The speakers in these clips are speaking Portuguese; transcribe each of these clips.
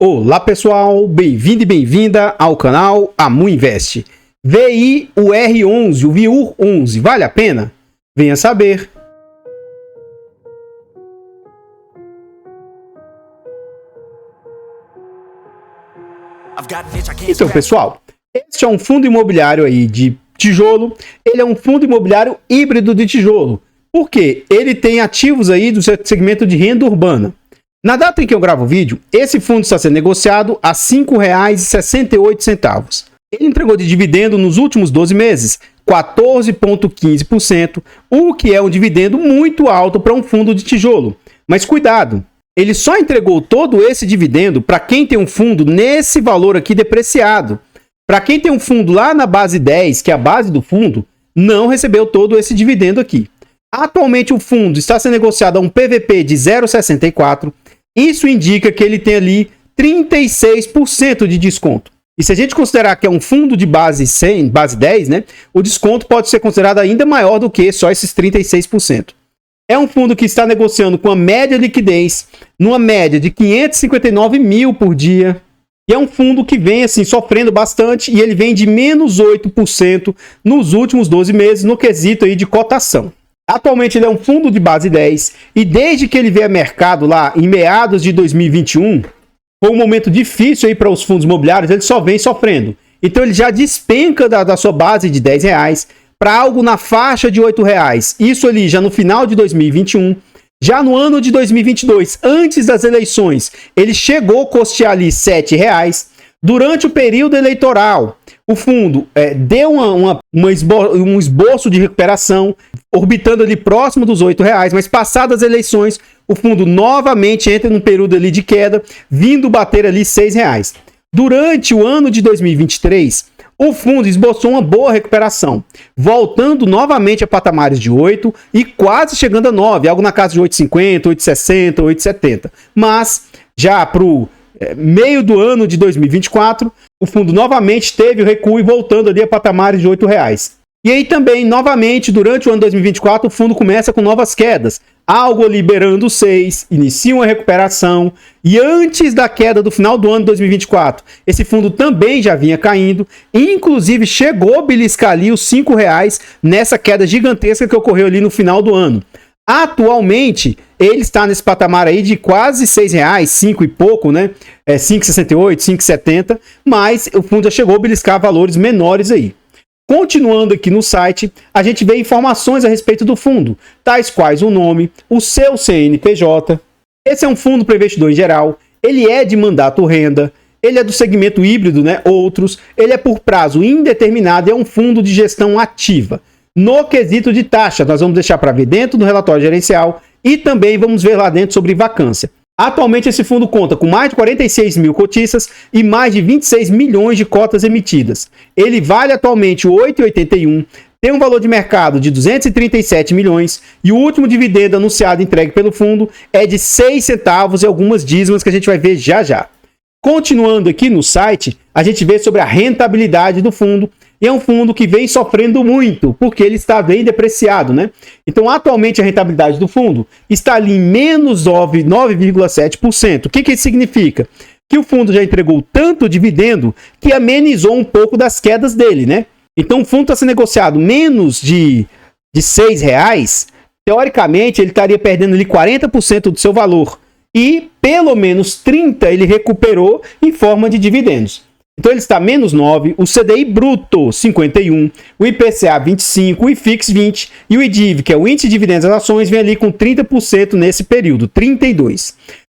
Olá pessoal, bem-vindo e bem-vinda ao canal Amu Invest. VI o R11, o VIUR 11, vale a pena? Venha saber. Então pessoal, este é um fundo imobiliário aí de tijolo, ele é um fundo imobiliário híbrido de tijolo. Por quê? Ele tem ativos aí do segmento de renda urbana. Na data em que eu gravo o vídeo, esse fundo está sendo negociado a R$ 5,68. Ele entregou de dividendo nos últimos 12 meses 14,15%, o que é um dividendo muito alto para um fundo de tijolo. Mas cuidado, ele só entregou todo esse dividendo para quem tem um fundo nesse valor aqui depreciado. Para quem tem um fundo lá na base 10, que é a base do fundo, não recebeu todo esse dividendo aqui. Atualmente o fundo está sendo negociado a um PVP de 0,64. Isso indica que ele tem ali 36% de desconto. E se a gente considerar que é um fundo de base 100, base 10, né, o desconto pode ser considerado ainda maior do que só esses 36%. É um fundo que está negociando com a média liquidez, numa média de 559 mil por dia. E é um fundo que vem assim sofrendo bastante e ele vem de menos 8% nos últimos 12 meses no quesito aí de cotação. Atualmente ele é um fundo de base 10 e desde que ele veio a mercado lá em meados de 2021, foi um momento difícil aí para os fundos imobiliários, ele só vem sofrendo. Então ele já despenca da sua base de R$10 para algo na faixa de R$8. Isso ali já no final de 2021. Já no ano de 2022, antes das eleições, ele chegou a custear ali R$7. Durante o período eleitoral, o fundo deu um esboço de recuperação, orbitando ali próximo dos R$8, mas passadas as eleições, o fundo novamente entra num período ali de queda, vindo bater ali R$6. Durante o ano de 2023, o fundo esboçou uma boa recuperação, voltando novamente a patamares de 8 e quase chegando a 9, algo na casa de 8,50, 8,60, 8,70. Mas já para o meio do ano de 2024, o fundo novamente teve o recuo e voltando ali a patamares de R$8. E aí também, novamente, durante o ano de 2024, o fundo começa com novas quedas. Algo liberando 6, inicia uma recuperação. E antes da queda do final do ano de 2024, esse fundo também já vinha caindo. Inclusive, chegou a beliscar ali os R$5 nessa queda gigantesca que ocorreu ali no final do ano. Atualmente, ele está nesse patamar aí de quase R$6, 5 e pouco, né? 5,68, 5,70, mas o fundo já chegou a beliscar valores menores aí. Continuando aqui no site, a gente vê informações a respeito do fundo, tais quais o nome, o seu CNPJ. Esse é um fundo para investidor em geral, ele é de mandato renda, ele é do segmento híbrido, né? Outros, ele é por prazo indeterminado e é um fundo de gestão ativa. No quesito de taxa, nós vamos deixar para ver dentro do relatório gerencial e também vamos ver lá dentro sobre vacância. Atualmente esse fundo conta com mais de 46 mil cotistas e mais de 26 milhões de cotas emitidas. Ele vale atualmente R$ 8,81, tem um valor de mercado de 237 milhões e o último dividendo anunciado entregue pelo fundo é de 6 centavos e algumas dízimas que a gente vai ver já já. Continuando aqui no site, a gente vê sobre a rentabilidade do fundo. E é um fundo que vem sofrendo muito, porque ele está bem depreciado, né? Então, atualmente, a rentabilidade do fundo está ali em menos 9,7%. O que isso significa? Que o fundo já entregou tanto dividendo que amenizou um pouco das quedas dele, né? Então, o fundo está sendo negociado menos de R$6. Teoricamente, ele estaria perdendo ali 40% do seu valor. E, pelo menos 30% ele recuperou em forma de dividendos. Então ele está menos 9, o CDI bruto 51, o IPCA 25, o IFIX 20 e o IDIV, que é o índice de dividendos das ações, vem ali com 30% nesse período, 32%.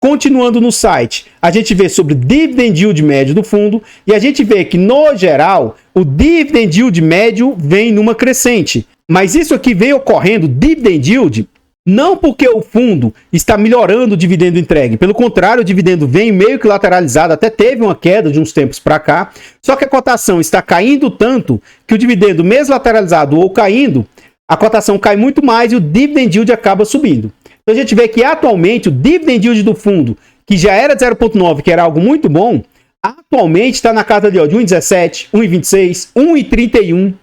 Continuando no site, a gente vê sobre o dividend yield médio do fundo e a gente vê que, no geral, o dividend yield médio vem numa crescente. Mas isso aqui vem ocorrendo, dividend yield, não porque o fundo está melhorando o dividendo entregue. Pelo contrário, o dividendo vem meio que lateralizado, até teve uma queda de uns tempos para cá. Só que a cotação está caindo tanto que o dividendo, mesmo lateralizado ou caindo, a cotação cai muito mais e o dividend yield acaba subindo. Então a gente vê que atualmente o dividend yield do fundo, que já era de 0,9, que era algo muito bom, atualmente está na casa de 1,17, 1,26, 1,31.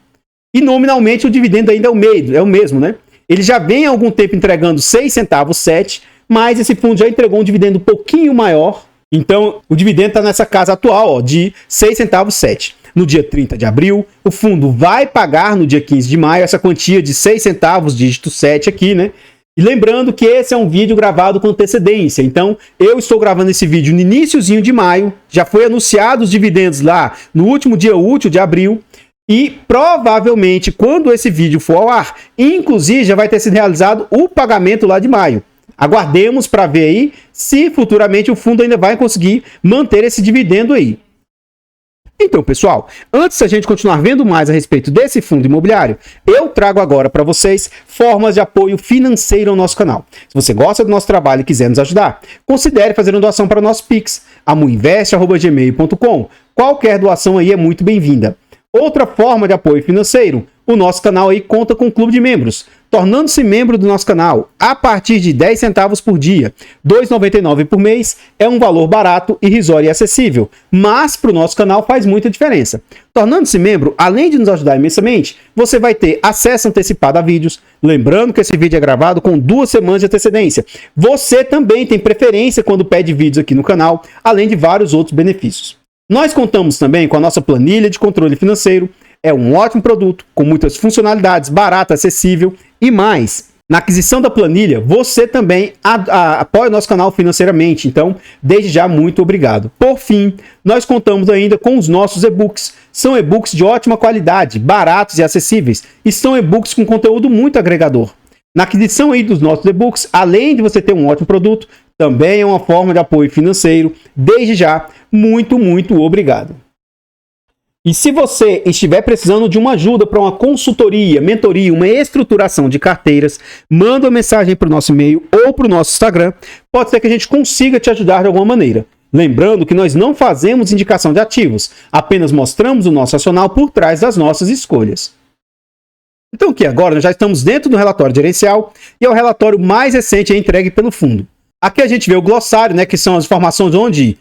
E nominalmente o dividendo ainda é o mesmo, né? Ele já vem há algum tempo entregando 6 centavos, 7, mas esse fundo já entregou um dividendo um pouquinho maior Então, o dividendo está nessa casa atual, ó, de 6 centavos 7. No dia 30 de abril, o fundo vai pagar no dia 15 de maio essa quantia de 6 centavos, dígito 7 aqui, né? E lembrando que esse é um vídeo gravado com antecedência. Então, eu estou gravando esse vídeo no iniciozinho de maio. Já foi anunciado os dividendos lá no último dia útil de abril. E provavelmente, quando esse vídeo for ao ar, inclusive já vai ter sido realizado o pagamento lá de maio. Aguardemos para ver aí se futuramente o fundo ainda vai conseguir manter esse dividendo aí. Então, pessoal, antes da gente continuar vendo mais a respeito desse fundo imobiliário, eu trago agora para vocês formas de apoio financeiro ao nosso canal. Se você gosta do nosso trabalho e quiser nos ajudar, considere fazer uma doação para o nosso Pix, amuinvest@gmail.com. Qualquer doação aí é muito bem-vinda. Outra forma de apoio financeiro, o nosso canal aí conta com um clube de membros. Tornando-se membro do nosso canal a partir de 10 centavos por dia, R$ 2,99 por mês, é um valor barato, irrisório e acessível, mas para o nosso canal faz muita diferença. Tornando-se membro, além de nos ajudar imensamente, você vai ter acesso antecipado a vídeos, lembrando que esse vídeo é gravado com 2 semanas de antecedência. Você também tem preferência quando pede vídeos aqui no canal, além de vários outros benefícios. Nós contamos também com a nossa planilha de controle financeiro. É um ótimo produto, com muitas funcionalidades, barato, acessível e mais. Na aquisição da planilha, você também apoia o nosso canal financeiramente, então, desde já, muito obrigado. Por fim, nós contamos ainda com os nossos e-books. São e-books de ótima qualidade, baratos e acessíveis, e são e-books com conteúdo muito agregador. Na aquisição aí dos nossos e-books, além de você ter um ótimo produto, também é uma forma de apoio financeiro. Desde já, muito obrigado. E se você estiver precisando de uma ajuda para uma consultoria, mentoria, uma estruturação de carteiras, manda uma mensagem para o nosso e-mail ou para o nosso Instagram. Pode ser que a gente consiga te ajudar de alguma maneira. Lembrando que nós não fazemos indicação de ativos, apenas mostramos o nosso racional por trás das nossas escolhas. Então aqui agora nós já estamos dentro do relatório gerencial e é o relatório mais recente entregue pelo fundo. Aqui a gente vê o glossário, né, que são as informações onde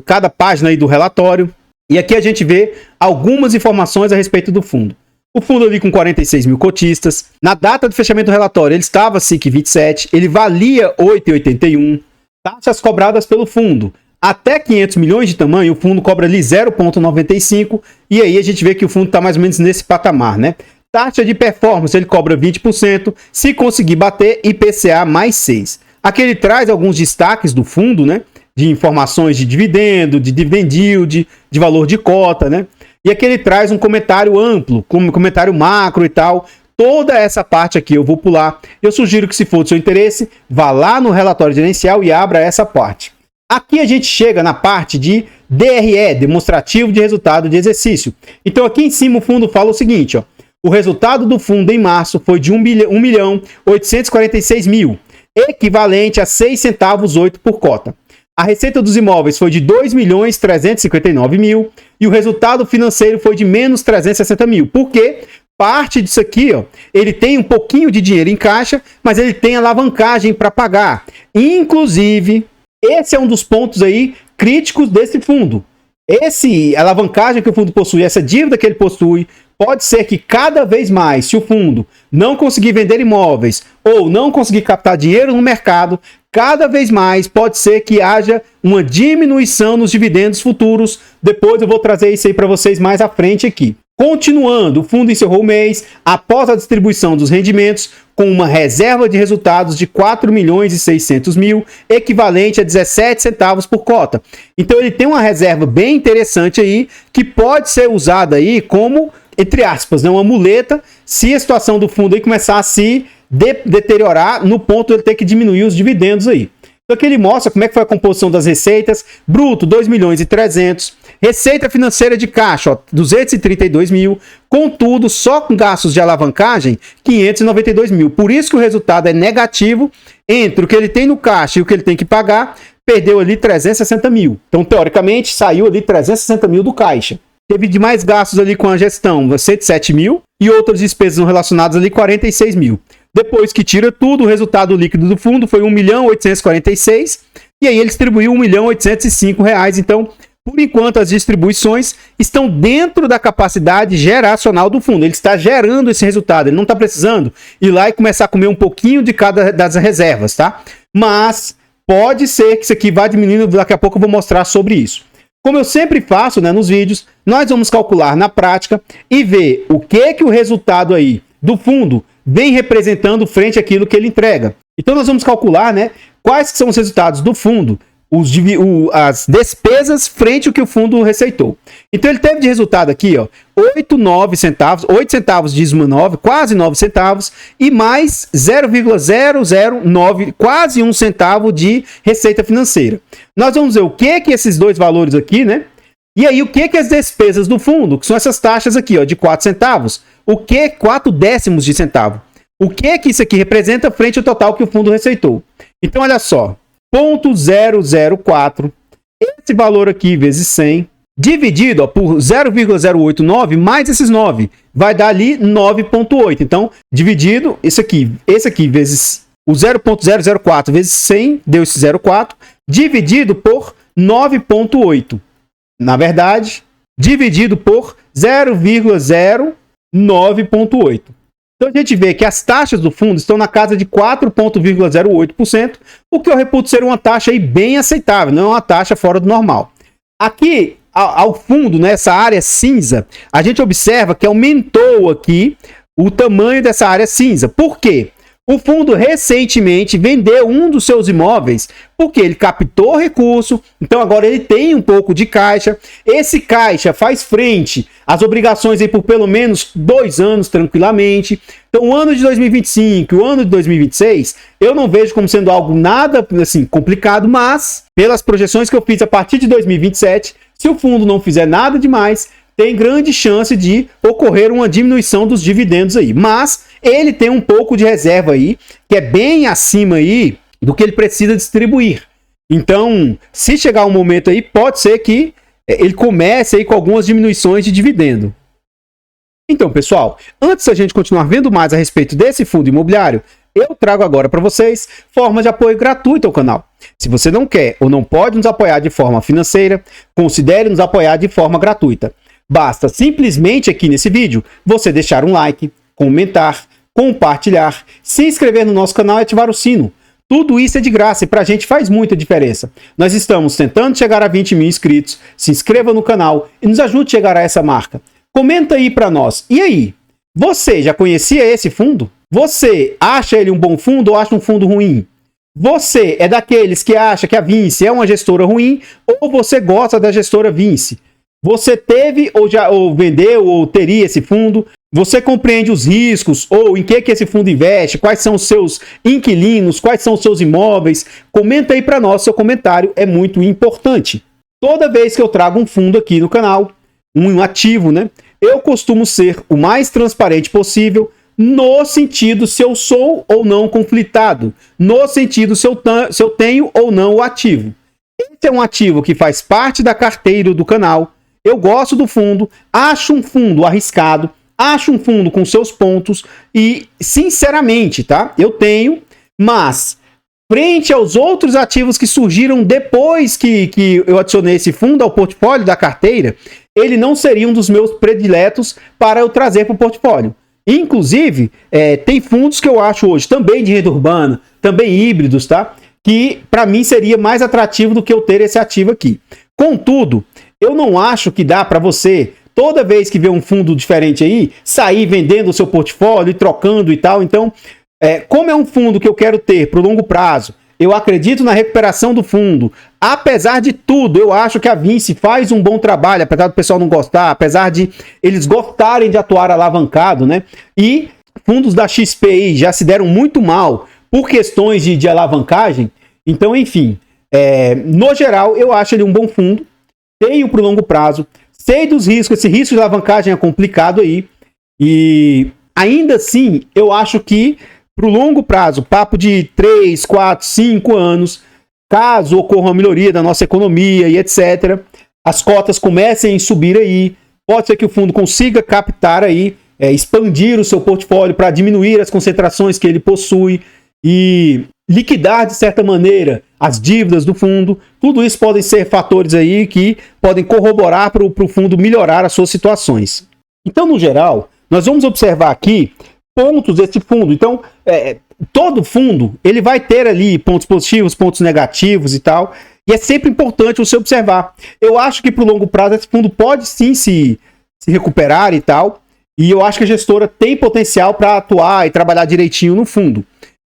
cada página aí do relatório. E aqui a gente vê algumas informações a respeito do fundo. O fundo ali com 46 mil cotistas. Na data de fechamento do relatório, ele estava 5,27. Ele valia 8,81. Taxas cobradas pelo fundo. Até 500 milhões de tamanho, o fundo cobra ali 0,95. E aí a gente vê que o fundo está mais ou menos nesse patamar, né? Taxa de performance, ele cobra 20%. Se conseguir bater, IPCA mais 6. Aqui ele traz alguns destaques do fundo, né? De informações de dividendo, de dividend yield, de valor de cota, né? E aqui ele traz um comentário amplo, como comentário macro e tal. Toda essa parte aqui eu vou pular. Eu sugiro que, se for do seu interesse, vá lá no relatório gerencial e abra essa parte. Aqui a gente chega na parte de DRE, demonstrativo de resultado de exercício. Então aqui em cima o fundo fala o seguinte, ó. O resultado do fundo em março foi de 1.846.000, equivalente a 6 centavos 8 por cota. A receita dos imóveis foi de 2.359.000 e o resultado financeiro foi de menos 360.000. Porque parte disso aqui, ó, ele tem um pouquinho de dinheiro em caixa, mas ele tem alavancagem para pagar. Inclusive, esse é um dos pontos aí críticos desse fundo. Essa alavancagem que o fundo possui, essa dívida que ele possui, pode ser que cada vez mais, se o fundo não conseguir vender imóveis ou não conseguir captar dinheiro no mercado, cada vez mais pode ser que haja uma diminuição nos dividendos futuros. Depois eu vou trazer isso aí para vocês mais à frente aqui. Continuando, o fundo encerrou o mês após a distribuição dos rendimentos com uma reserva de resultados de 4.600.000, equivalente a 17 centavos por cota. Então ele tem uma reserva bem interessante aí, que pode ser usada aí como, entre aspas, né, uma muleta, se a situação do fundo aí começar a se deteriorar no ponto de ele ter que diminuir os dividendos aí. Então aqui ele mostra como é que foi a composição das receitas. Bruto, 2.300.000. Receita financeira de caixa, ó, 232.000. Contudo, só com gastos de alavancagem, 592.000. Por isso que o resultado é negativo entre o que ele tem no caixa e o que ele tem que pagar. Perdeu ali 360.000. Então, teoricamente, saiu ali 360.000 do caixa. Teve de mais gastos ali com a gestão, 107.000. E outras despesas não relacionadas ali, 46.000. Depois que tira tudo, o resultado líquido do fundo foi 1.846.000. E aí ele distribuiu R$1.805.000. Então, por enquanto, as distribuições estão dentro da capacidade geracional do fundo. Ele está gerando esse resultado. Ele não está precisando ir lá e começar a comer um pouquinho de cada das reservas, tá? Mas pode ser que isso aqui vá diminuindo, daqui a pouco eu vou mostrar sobre isso. Como eu sempre faço, né, nos vídeos, nós vamos calcular na prática e ver o que o resultado aí do fundo vem representando frente àquilo que ele entrega. Então nós vamos calcular, né, quais são os resultados do fundo, as despesas frente ao que o fundo receitou. Então ele teve de resultado aqui, ó, 8 centavos dízimo 9, quase 9 centavos, e mais 0,009, quase 1 centavo de receita financeira. Nós vamos ver o que esses dois valores aqui, né? E aí o que as despesas do fundo, que são essas taxas aqui, ó, de 4 centavos, o que 4 décimos de centavo. O que isso aqui representa frente ao total que o fundo receitou. Então olha só, 0,004, esse valor aqui vezes 100, dividido ó, por 0,089 mais esses 9, vai dar ali 9,8. Então, dividido, esse aqui vezes o 0,004 vezes 100, deu esse 0,4, dividido por 9,8. Na verdade, dividido por 0,09,8. Então a gente vê que as taxas do fundo estão na casa de 4,08%, o que eu reputo ser uma taxa aí bem aceitável, não é uma taxa fora do normal. Aqui, ao fundo, nessa área cinza, a gente observa que aumentou aqui o tamanho dessa área cinza. Por quê? O fundo recentemente vendeu um dos seus imóveis porque ele captou recurso, então agora ele tem um pouco de caixa. Esse caixa faz frente às obrigações aí por pelo menos 2 anos tranquilamente. Então o ano de 2025 e o ano de 2026 eu não vejo como sendo algo nada assim complicado, mas pelas projeções que eu fiz a partir de 2027, se o fundo não fizer nada demais, tem grande chance de ocorrer uma diminuição dos dividendos aí. Mas ele tem um pouco de reserva aí, que é bem acima aí do que ele precisa distribuir. Então, se chegar um momento aí, pode ser que ele comece aí com algumas diminuições de dividendo. Então, pessoal, antes da gente continuar vendo mais a respeito desse fundo imobiliário, eu trago agora para vocês forma de apoio gratuito ao canal. Se você não quer ou não pode nos apoiar de forma financeira, considere nos apoiar de forma gratuita. Basta simplesmente aqui nesse vídeo você deixar um like, comentar, compartilhar, se inscrever no nosso canal e ativar o sino. Tudo isso é de graça e para a gente faz muita diferença. Nós estamos tentando chegar a 20 mil inscritos. Se inscreva no canal e nos ajude a chegar a essa marca. Comenta aí para nós. E aí? Você já conhecia esse fundo? Você acha ele um bom fundo ou acha um fundo ruim? Você é daqueles que acha que a Vinci é uma gestora ruim ou você gosta da gestora Vinci? Você teve ou vendeu ou teria esse fundo? Você compreende os riscos ou em que esse fundo investe? Quais são os seus inquilinos? Quais são os seus imóveis? Comenta aí para nós, seu comentário é muito importante. Toda vez que eu trago um fundo aqui no canal, um ativo, né? Eu costumo ser o mais transparente possível no sentido se eu sou ou não conflitado, no sentido se eu tenho ou não o ativo. Esse é um ativo que faz parte da carteira do canal. Eu gosto do fundo, acho um fundo arriscado, acho um fundo com seus pontos e, sinceramente, tá? Eu tenho, mas frente aos outros ativos que surgiram depois que eu adicionei esse fundo ao portfólio da carteira, ele não seria um dos meus prediletos para eu trazer para o portfólio. Inclusive, tem fundos que eu acho hoje também de renda urbana, também híbridos, tá? Que para mim seria mais atrativo do que eu ter esse ativo aqui. Contudo, eu não acho que dá para você, toda vez que vê um fundo diferente aí, sair vendendo o seu portfólio e trocando e tal. Então, como é um fundo que eu quero ter para o longo prazo, eu acredito na recuperação do fundo. Apesar de tudo, eu acho que a Vinci faz um bom trabalho, apesar do pessoal não gostar, apesar de eles gostarem de atuar alavancado, né? E fundos da XP aí já se deram muito mal por questões de alavancagem. Então, enfim, no geral, eu acho ele um bom fundo. Tenho para o longo prazo, sei dos riscos, esse risco de alavancagem é complicado aí, e ainda assim, eu acho que para o longo prazo, papo de 3, 4, 5 anos, caso ocorra uma melhoria da nossa economia e etc., as cotas comecem a subir aí, pode ser que o fundo consiga captar aí, expandir o seu portfólio para diminuir as concentrações que ele possui e liquidar, de certa maneira, as dívidas do fundo. Tudo isso podem ser fatores aí que podem corroborar para o fundo melhorar as suas situações. Então, no geral, nós vamos observar aqui pontos desse fundo. Então, todo fundo, ele vai ter ali pontos positivos, pontos negativos e tal. E é sempre importante você observar. Eu acho que para o longo prazo esse fundo pode sim se recuperar e tal. E eu acho que a gestora tem potencial para atuar e trabalhar direitinho no fundo.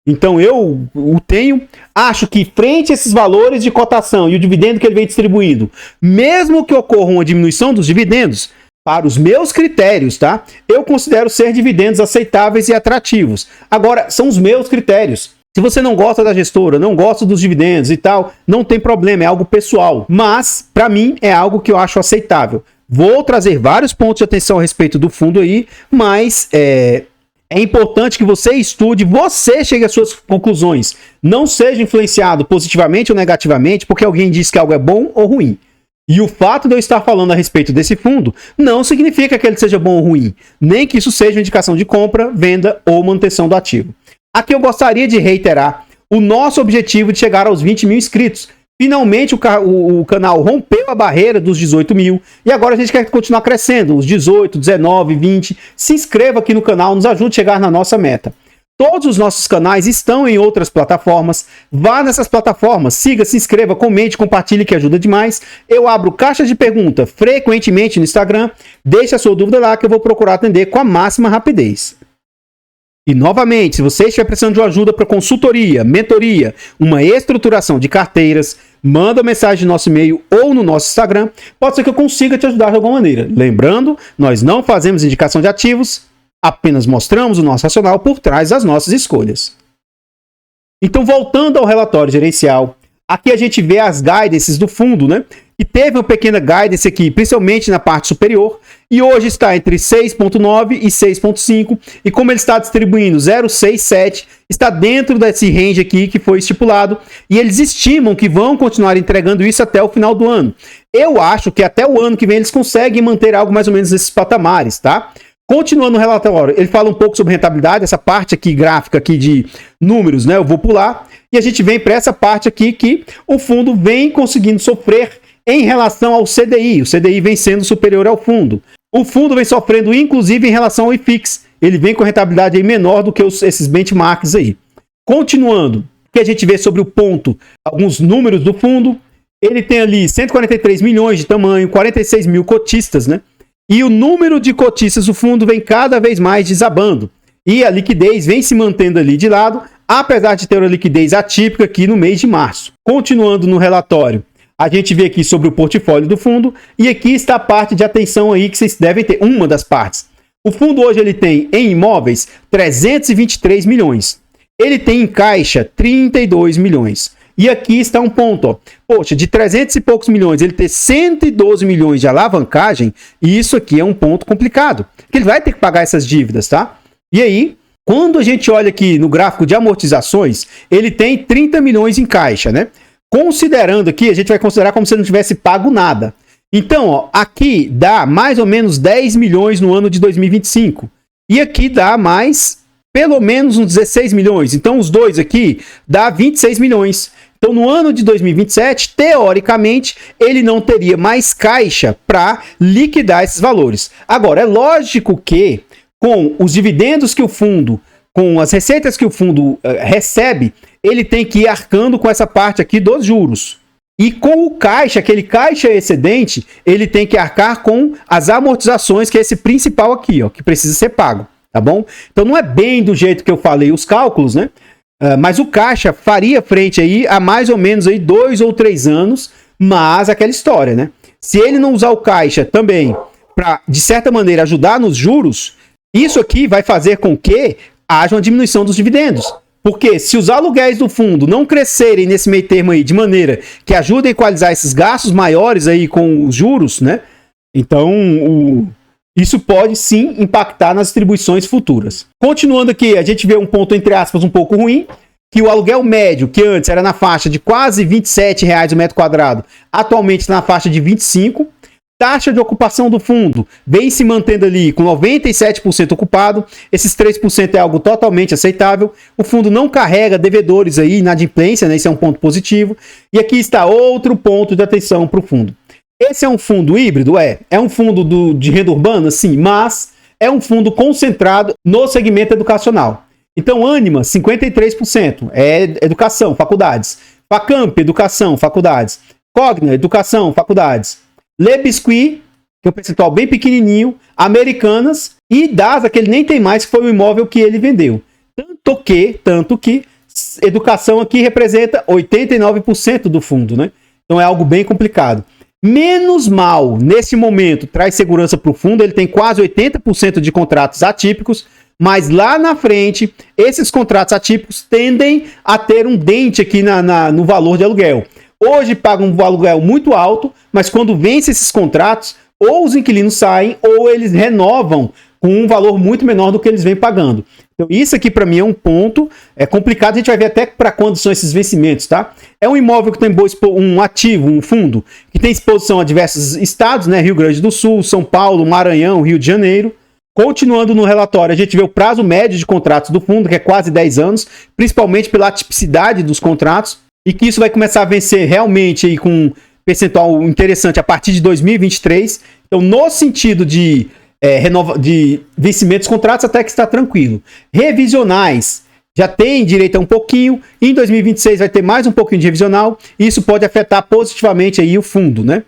Então eu o tenho. Acho que frente a esses valores de cotação e o dividendo que ele vem distribuindo, mesmo que ocorra uma diminuição dos dividendos, para os meus critérios, tá? Eu considero ser dividendos aceitáveis e atrativos. Agora, são os meus critérios. Se você não gosta da gestora, não gosta dos dividendos e tal, não tem problema, é algo pessoal. Mas, para mim, é algo que eu acho aceitável. Vou trazer vários pontos de atenção a respeito do fundo aí, mas é importante que você estude, você chegue às suas conclusões. Não seja influenciado positivamente ou negativamente porque alguém diz que algo é bom ou ruim. E o fato de eu estar falando a respeito desse fundo não significa que ele seja bom ou ruim, nem que isso seja uma indicação de compra, venda ou manutenção do ativo. Aqui eu gostaria de reiterar o nosso objetivo de chegar aos 20 mil inscritos. Finalmente o canal rompeu a barreira dos 18 mil e agora a gente quer continuar crescendo, os 18, 19, 20. Se inscreva aqui no canal, nos ajude a chegar na nossa meta. Todos os nossos canais estão em outras plataformas. Vá nessas plataformas, siga, se inscreva, comente, compartilhe que ajuda demais. Eu abro caixas de pergunta frequentemente no Instagram. Deixe a sua dúvida lá que eu vou procurar atender com a máxima rapidez. E novamente, se você estiver precisando de uma ajuda para consultoria, mentoria, uma estruturação de carteiras, manda mensagem no nosso e-mail ou no nosso Instagram. Pode ser que eu consiga te ajudar de alguma maneira. Lembrando, nós não fazemos indicação de ativos, apenas mostramos o nosso racional por trás das nossas escolhas. Então, voltando ao relatório gerencial, aqui a gente vê as guidances do fundo, né? E teve uma pequena guidance aqui, principalmente na parte superior, e hoje está entre 6.9 e 6.5, e como ele está distribuindo 0,67, está dentro desse range aqui que foi estipulado, e eles estimam que vão continuar entregando isso até o final do ano. Eu acho que até o ano que vem eles conseguem manter algo mais ou menos nesses patamares, tá? Continuando o relatório, ele fala um pouco sobre rentabilidade, essa parte aqui gráfica aqui de números, né? Eu vou pular, e a gente vem para essa parte aqui que o fundo vem conseguindo sofrer em relação ao CDI. O CDI vem sendo superior ao fundo. O fundo vem sofrendo, inclusive, em relação ao IFIX. Ele vem com rentabilidade aí menor do que esses benchmarks aí. Continuando, o que a gente vê sobre o ponto, alguns números do fundo. Ele tem ali 143 milhões de tamanho, 46 mil cotistas, né? E o número de cotistas do fundo vem cada vez mais desabando. E a liquidez vem se mantendo ali de lado, apesar de ter uma liquidez atípica aqui no mês de março. Continuando no relatório, a gente vê aqui sobre o portfólio do fundo, e aqui está a parte de atenção aí que vocês devem ter, uma das partes. O fundo hoje ele tem em imóveis 323 milhões. Ele tem em caixa 32 milhões. E aqui está um ponto, ó. Poxa, de 300 e poucos milhões, ele ter 112 milhões de alavancagem, e isso aqui é um ponto complicado. Porque ele vai ter que pagar essas dívidas, tá? E aí, quando a gente olha aqui no gráfico de amortizações, ele tem 30 milhões em caixa, né? Considerando aqui, a gente vai considerar como se ele não tivesse pago nada. Então, ó, aqui dá mais ou menos 10 milhões no ano de 2025. E aqui dá mais, pelo menos uns 16 milhões. Então, os dois aqui dá 26 milhões. Então, no ano de 2027, teoricamente, ele não teria mais caixa para liquidar esses valores. Agora, é lógico que com os dividendos que o fundo, com as receitas que o fundo recebe, ele tem que ir arcando com essa parte aqui dos juros. E com o caixa, aquele caixa excedente, ele tem que arcar com as amortizações, que é esse principal aqui, ó, que precisa ser pago, tá bom? Então não é bem do jeito que eu falei os cálculos, né? Mas o caixa faria frente aí a mais ou menos aí 2 ou 3 anos, mas aquela história, né? Se ele não usar o caixa também para, de certa maneira, ajudar nos juros, isso aqui vai fazer com que haja uma diminuição dos dividendos. Porque se os aluguéis do fundo não crescerem nesse meio termo aí de maneira que ajude a equalizar esses gastos maiores aí com os juros, né? Então, isso pode sim impactar nas distribuições futuras. Continuando aqui, a gente vê um ponto, entre aspas, um pouco ruim, que o aluguel médio, que antes era na faixa de quase R$ 27,00 o metro quadrado, atualmente está na faixa de 25. Taxa de ocupação do fundo vem se mantendo ali com 97% ocupado. Esses 3% é algo totalmente aceitável. O fundo não carrega devedores aí, inadimplência, né? Isso é um ponto positivo. E aqui está outro ponto de atenção para o fundo. Esse é um fundo híbrido? É um fundo de renda urbana? Sim, mas é um fundo concentrado no segmento educacional. Então, Ânima, 53%, é educação, faculdades. Facamp, educação, faculdades. Cogna, educação, faculdades. Le Biscuit, que é um percentual bem pequenininho. Americanas e DASA, que ele nem tem mais, que foi o imóvel que ele vendeu. Tanto que educação aqui representa 89% do fundo, né? Então é algo bem complicado. Menos mal, nesse momento, traz segurança para o fundo, ele tem quase 80% de contratos atípicos, mas lá na frente, esses contratos atípicos tendem a ter um dente aqui no valor de aluguel. Hoje pagam um aluguel muito alto, mas quando vence esses contratos, ou os inquilinos saem, ou eles renovam com um valor muito menor do que eles vêm pagando. Então, isso aqui para mim é um ponto complicado. A gente vai ver até para quando são esses vencimentos, tá? É um imóvel que tem um ativo, um fundo, que tem exposição a diversos estados, né? Rio Grande do Sul, São Paulo, Maranhão, Rio de Janeiro. Continuando no relatório, a gente vê o prazo médio de contratos do fundo, que é quase 10 anos, principalmente pela atipicidade dos contratos, e que isso vai começar a vencer realmente aí com um percentual interessante a partir de 2023. Então, no sentido de vencimentos dos contratos, até que está tranquilo. Revisionais, já tem direito a um pouquinho. Em 2026 vai ter mais um pouquinho de revisional. E isso pode afetar positivamente aí o fundo, né?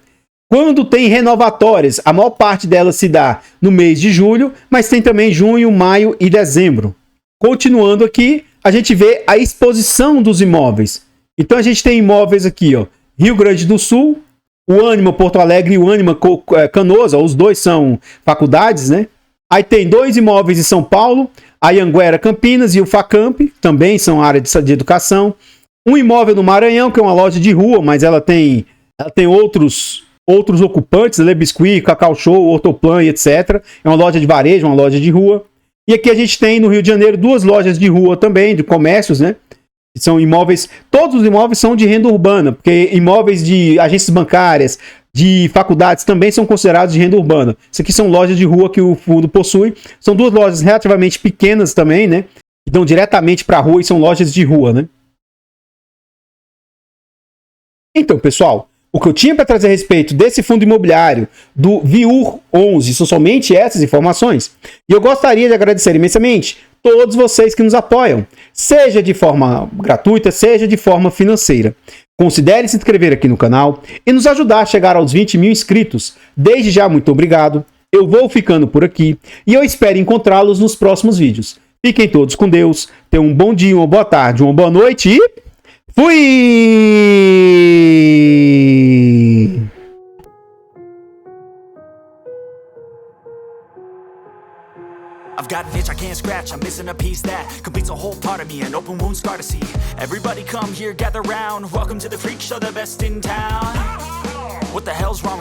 Quando tem renovatórias, a maior parte delas se dá no mês de julho, mas tem também junho, maio e dezembro. Continuando aqui, a gente vê a exposição dos imóveis. Então a gente tem imóveis aqui, ó, Rio Grande do Sul, o Ânima Porto Alegre e o Ânima Canoas, os dois são faculdades, né? Aí tem 2 imóveis em São Paulo, a Anhanguera Campinas e o Facamp, também são área de educação. Um imóvel no Maranhão, que é uma loja de rua, mas ela tem outros ocupantes, Le Biscuit, Cacau Show, Ortoplan e etc. É uma loja de varejo, uma loja de rua. E aqui a gente tem no Rio de Janeiro 2 lojas de rua também, de comércios, né? São imóveis, todos os imóveis são de renda urbana, porque imóveis de agências bancárias, de faculdades também são considerados de renda urbana. Isso aqui são lojas de rua que o fundo possui. São 2 lojas relativamente pequenas também, né? Que dão diretamente para a rua e são lojas de rua, né? Então, pessoal, o que eu tinha para trazer a respeito desse fundo imobiliário do VIUR 11 são somente essas informações. E eu gostaria de agradecer imensamente todos vocês que nos apoiam, seja de forma gratuita, seja de forma financeira. Considere se inscrever aqui no canal e nos ajudar a chegar aos 20 mil inscritos. Desde já, muito obrigado. Eu vou ficando por aqui e eu espero encontrá-los nos próximos vídeos. Fiquem todos com Deus, tenham um bom dia, uma boa tarde, uma boa noite e fui! I've got an itch I can't scratch, I'm missing a piece that completes a whole part of me, an open wound scar to see. Everybody come here, gather round, welcome to the freak show, the best in town. What the hell's wrong?